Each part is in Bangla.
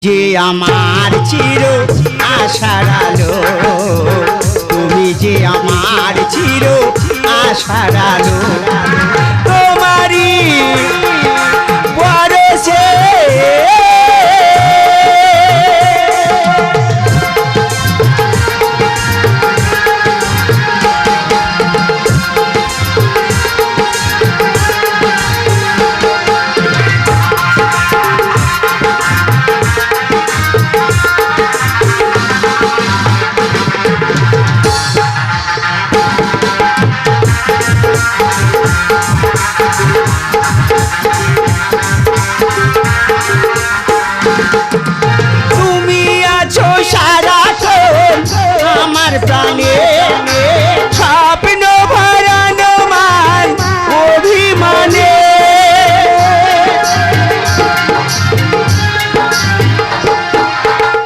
যে আমার চির আশার আলো, তুমি যে আমার চির আশার আলো, তোমারই বরসে আমার প্রাণে স্বপ্ন ভরানো মান অভিমানে,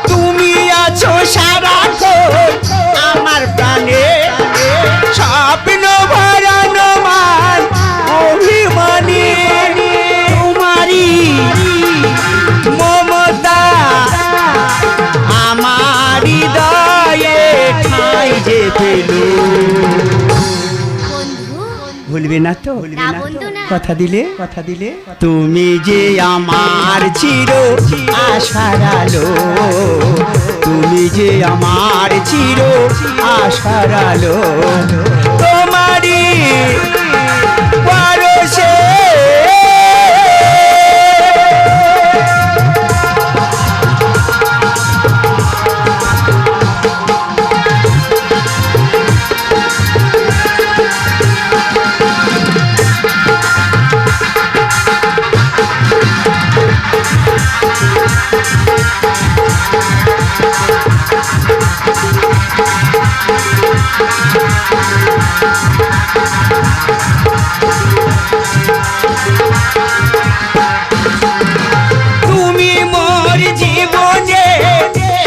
তুমি আছো সারাক্ষণ আমার প্রাণে স্বপ্ন ভরানো মান অভিমানে, তোমারই মমতা আমার হৃদয়ে ঠাঁই যে পেলো। ভুলবে না তো, কথা দিলে, কথা দিলে, তুমি যে আমার চির আশার আলো, তুমি যে আমার চির আশার আলো, তোমারই পরশে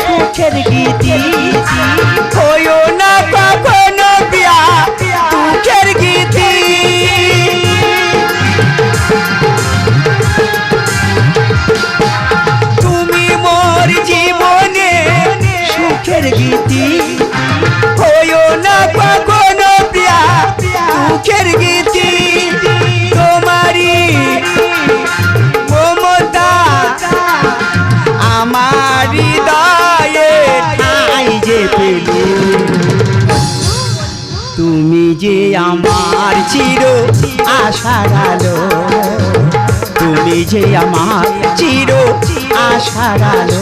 সুখের গীতি হইও না কখনো প্রিয়া দুঃখের গীতি, তুমি মোর জীবনে সুখের গীতি হইও না কখনো প্রিয়া দুঃখের গীতি, তোমারই মমতা আমার হৃদয়ে ঠাঁই যে পেলো, তুমি যে আমার চির আশার আলো, তুমি যে আমার চির আশার আলো।